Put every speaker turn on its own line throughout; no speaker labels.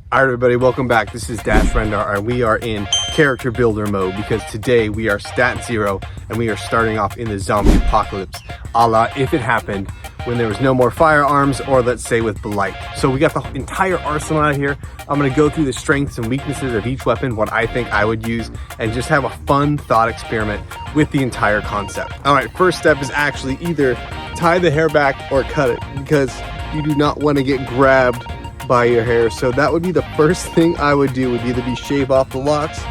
Alright everybody, welcome back. This is Dash Rendar and we are in character builder mode because today we are stat 0 and we are starting off in the zombie apocalypse, a la If It Happened, when there was no more firearms, or let's say with Poleaxe. So we got the entire arsenal out here. I'm going to go through the strengths and weaknesses of each weapon, what I think I would use, and just have a fun thought experiment with the entire concept. Alright, first step is actually either tie the hair back or cut it, because you do not want to get grabbed by your hair. So that would be the first thing I would do, would either be shave off the locks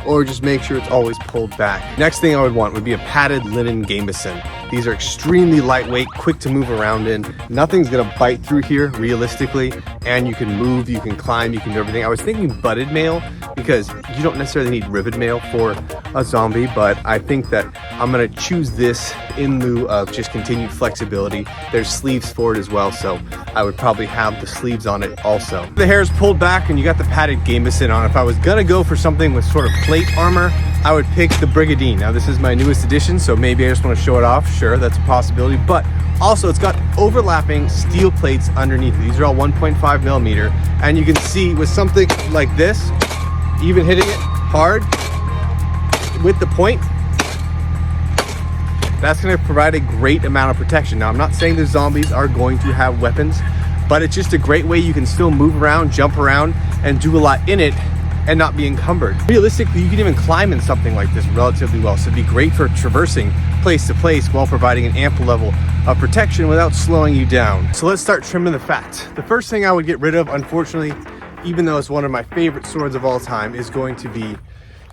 or just make sure it's always pulled back. Next thing I would want would be a padded linen gambeson. These are extremely lightweight, quick to move around in. Nothing's gonna bite through here realistically, and you can move, you can climb, you can do everything. I was thinking butted mail because you don't necessarily need rivet mail for a zombie, but I think that I'm gonna choose this in lieu of just continued flexibility. There's sleeves for it as well, so I would probably have the sleeves on it also. The hair is pulled back and you got the padded gambeson on. If I was gonna go for something with sort of plate armor, I would pick the Brigandine. Now this is my newest edition, so maybe I just want to show it off. Sure, that's a possibility, but also it's got overlapping steel plates underneath. These are all 1.5 millimeter, and you can see with something like this, even hitting it hard with the point, that's going to provide a great amount of protection. Now I'm not saying the zombies are going to have weapons, but it's just a great way you can still move around, jump around, and do a lot in it and not be encumbered. Realistically, you can even climb in something like this relatively well, so it'd be great for traversing place to place while providing an ample level of protection without slowing you down. So let's start trimming the fat. The first thing I would get rid of, unfortunately, even though it's one of my favorite swords of all time, is going to be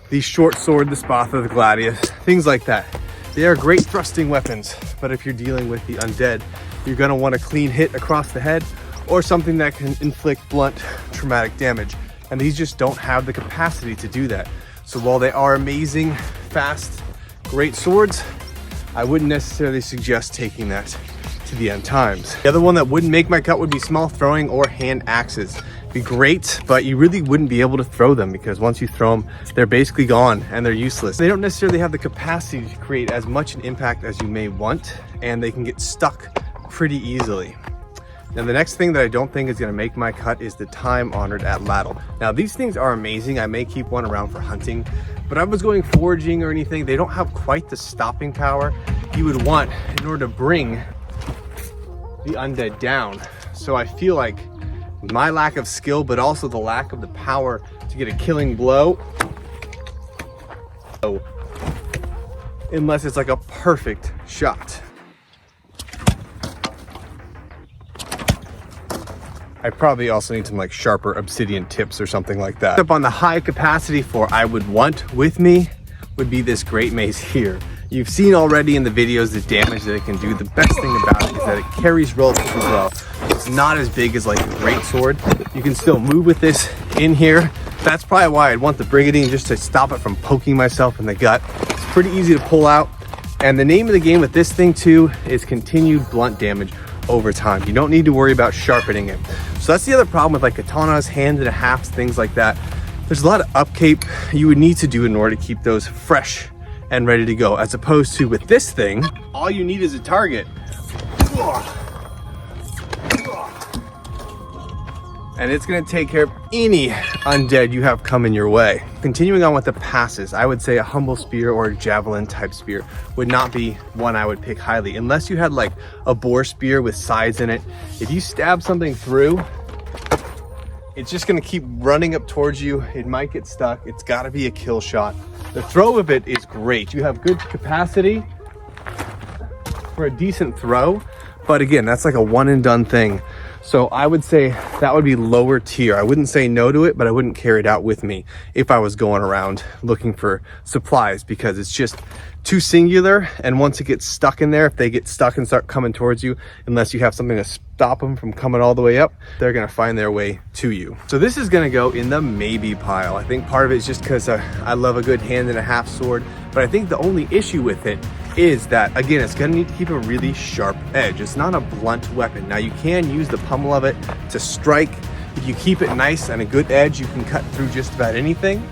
the short sword, the Spatha, the Gladius, things like that. They are great thrusting weapons, but if you're dealing with the undead, you're gonna want a clean hit across the head or something that can inflict blunt traumatic damage. And these just don't have the capacity to do that. So while they are amazing, fast, great swords, I wouldn't necessarily suggest taking that to the end times. The other one that wouldn't make my cut would be small throwing or hand axes. Be great, but you really wouldn't be able to throw them because once you throw them, they're basically gone and they're useless. They don't necessarily have the capacity to create as much an impact as you may want, and they can get stuck pretty easily. Now the next thing that I don't think is going to make my cut is the time-honored atlatl. Now these things are amazing. I may keep one around for hunting, but I was going foraging or anything. They don't have quite the stopping power you would want in order to bring the undead down. So I feel like my lack of skill, but also the lack of the power to get a killing blow, unless it's like a perfect shot. I probably also need some like sharper obsidian tips or something like that. Up on the high capacity for I would want with me would be this great mace here. You've seen already in the videos the damage that it can do. The best thing about it is that it carries relatively well. It's not as big as like a greatsword. You can still move with this in here. That's probably why I'd want the Brigandine, just to stop it from poking myself in the gut. It's pretty easy to pull out. And the name of the game with this thing too is continued blunt damage over time. You don't need to worry about sharpening it. So that's the other problem with like katanas, hand and a halves, things like that. There's a lot of upkeep you would need to do in order to keep those fresh and ready to go, as opposed to with this thing, all you need is a target. And it's gonna take care of any undead you have coming your way. Continuing on with the passes, I would say a humble spear or a javelin type spear would not be one I would pick highly, unless you had like a boar spear with sides in it. If you stab something through, it's just gonna keep running up towards you. It might get stuck. It's gotta be a kill shot. The throw of it is great. You have good capacity for a decent throw, but again, that's like a one and done thing. So I would say that would be lower tier. I wouldn't say no to it, but I wouldn't carry it out with me if I was going around looking for supplies, because it's just too singular. And once it gets stuck in there, if they get stuck and start coming towards you, unless you have something to stop them from coming all the way up, they're gonna find their way to you. So this is gonna go in the maybe pile. I think part of it is just because I love a good hand and a half sword, but I think the only issue with it is that, again, it's gonna need to keep a really sharp edge. It's not a blunt weapon. Now you can use the pommel of it to strike. If you keep it nice and a good edge, you can cut through just about anything.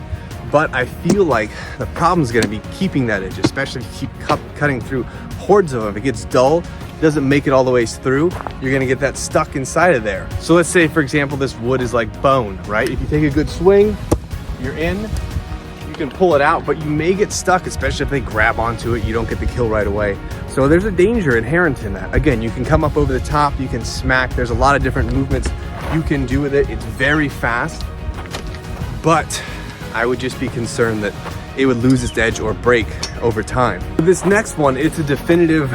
But I feel like the problem is going to be keeping that edge, especially if you keep cutting through hordes of them. If it gets dull, doesn't make it all the way through, you're gonna get that stuck inside of there. So let's say, for example, this wood is like bone, right? If you take a good swing, you're in, you can pull it out, but you may get stuck, especially if they grab onto it, you don't get the kill right away. So there's a danger inherent in that. Again, you can come up over the top, you can smack, there's a lot of different movements you can do with it. It's very fast, but I would just be concerned that it would lose its edge or break over time. This next one, it's a definitive,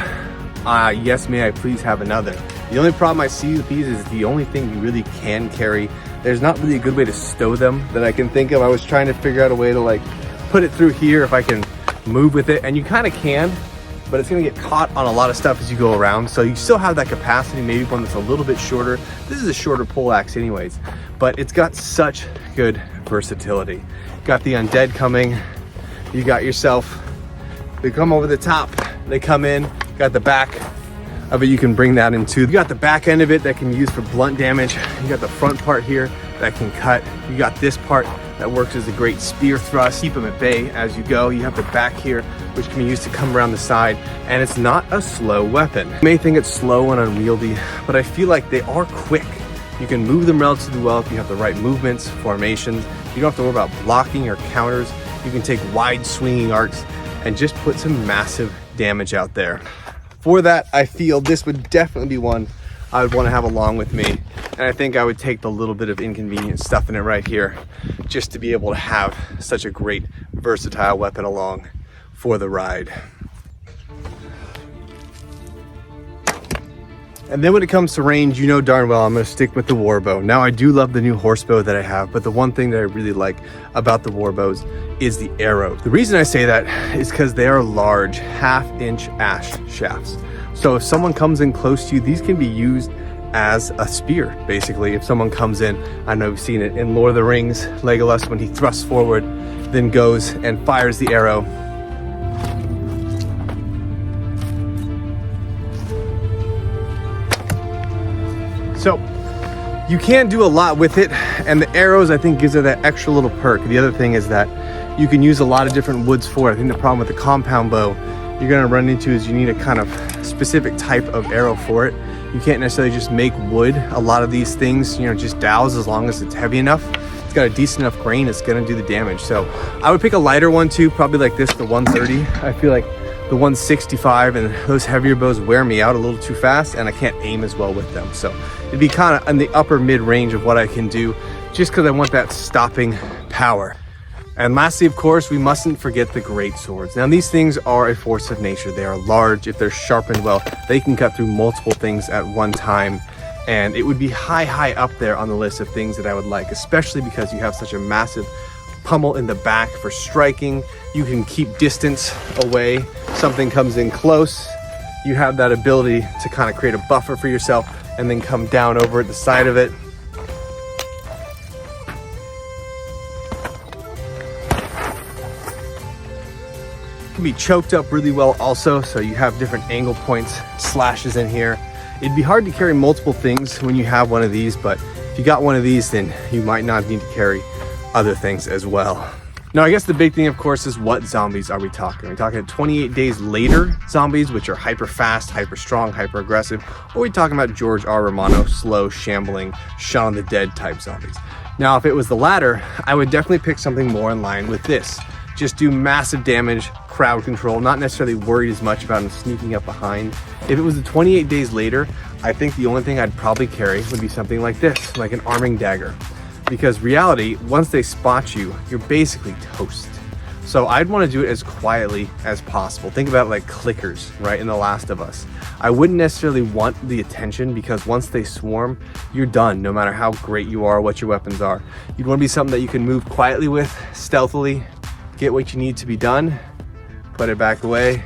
yes, may I please have another. The only problem I see with these is the only thing you really can carry. There's not really a good way to stow them that I can think of. I was trying to figure out a way to like put it through here if I can move with it, and you kind of can, but it's gonna get caught on a lot of stuff as you go around. So you still have that capacity, maybe one that's a little bit shorter. This is a shorter poleaxe anyways, but it's got such good versatility. Got the undead coming, you got yourself, they come over the top, they come in, got the back of it, you can bring that into. You got the back end of it that can be used for blunt damage. You got the front part here that can cut. You got this part that works as a great spear thrust, keep them at bay as you go. You have the back here, which can be used to come around the side, and it's not a slow weapon. You may think it's slow and unwieldy, but I feel like they are quick. You can move them relatively well if you have the right movements, formations. You don't have to worry about blocking or counters. You can take wide swinging arcs and just put some massive damage out there. For that, I feel this would definitely be one I would want to have along with me. And I think I would take the little bit of inconvenient stuff in it right here just to be able to have such a great versatile weapon along for the ride. And then when it comes to range, you know darn well I'm going to stick with the warbow. Now I do love the new horsebow that I have, but the one thing that I really like about the warbows is the arrow. The reason I say that is because they are large, half-inch ash shafts. So if someone comes in close to you, these can be used as a spear, basically. If someone comes in, I know we've seen it in Lord of the Rings, Legolas, when he thrusts forward, then goes and fires the arrow. So you can do a lot with it, and the arrows I think gives it that extra little perk. The other thing is that you can use a lot of different woods for it. I think the problem with the compound bow you're gonna run into is you need a kind of specific type of arrow for it. You can't necessarily just make wood. A lot of these things, you know, just dows as long as it's heavy enough. It's got a decent enough grain, it's gonna do the damage. So I would pick a lighter one too, probably like this, the 130. I feel like the 165 and those heavier bows wear me out a little too fast, and I can't aim as well with them. So it'd be kind of in the upper mid range of what I can do, just because I want that stopping power. And lastly, of course, we mustn't forget the Greatswords. Now these things are a force of nature. They are large. If they're sharpened well, they can cut through multiple things at one time. And it would be high up there on the list of things that I would like, especially because you have such a massive pummel in the back for striking. You can keep distance away. Something comes in close, you have that ability to kind of create a buffer for yourself and then come down over at the side of it. Can be choked up really well also, so you have different angle points, slashes in here. It'd be hard to carry multiple things when you have one of these, but if you got one of these, then you might not need to carry other things as well. Now, I guess the big thing, of course, is what zombies are we talking? Are we talking 28 days later zombies, which are hyper fast, hyper strong, hyper aggressive? Or are we talking about George R. Romano, slow, shambling, Shaun of the Dead type zombies? Now, if it was the latter, I would definitely pick something more in line with this. Just do massive damage, crowd control, not necessarily worried as much about them sneaking up behind. If it was the 28 days later, I think the only thing I'd probably carry would be something like this, like an arming dagger. Because reality, once they spot you, you're basically toast. So I'd want to do it as quietly as possible. Think about it like clickers, right, in The Last of Us. I wouldn't necessarily want the attention, because once they swarm, you're done, no matter how great you are, what your weapons are. You'd want to be something that you can move quietly with, stealthily, get what you need to be done, put it back away,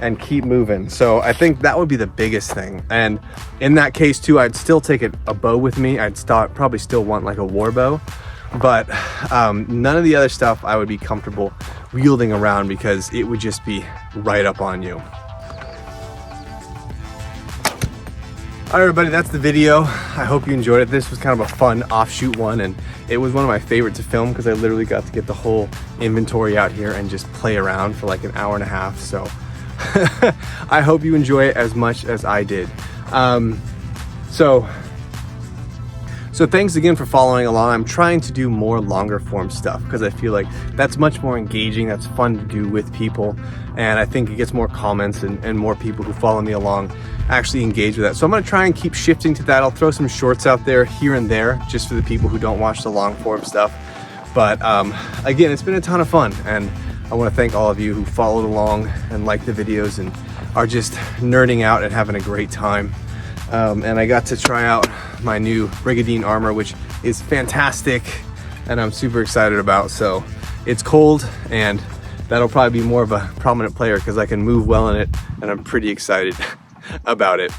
and keep moving. So I think that would be the biggest thing. And in that case too, I'd still take a bow with me. I'd probably still want like a war bow, but none of the other stuff I would be comfortable wielding around, because it would just be right up on you. All right, everybody, that's the video. I hope you enjoyed it. This was kind of a fun offshoot one, and it was one of my favorites to film because I literally got to get the whole inventory out here and just play around for like an hour and a half. So I hope you enjoy it as much as I did. So thanks again for following along. I'm trying to do more longer form stuff because I feel like that's much more engaging, that's fun to do with people, and I think it gets more comments and more people who follow me along actually engage with that. So I'm gonna try and keep shifting to that. I'll throw some shorts out there here and there just for the people who don't watch the long form stuff. But again, it's been a ton of fun, and I wanna thank all of you who followed along and liked the videos and are just nerding out and having a great time. And I got to try out my new Brigadine armor, which is fantastic and I'm super excited about. So it's cold, and that'll probably be more of a prominent player because I can move well in it, and I'm pretty excited about it.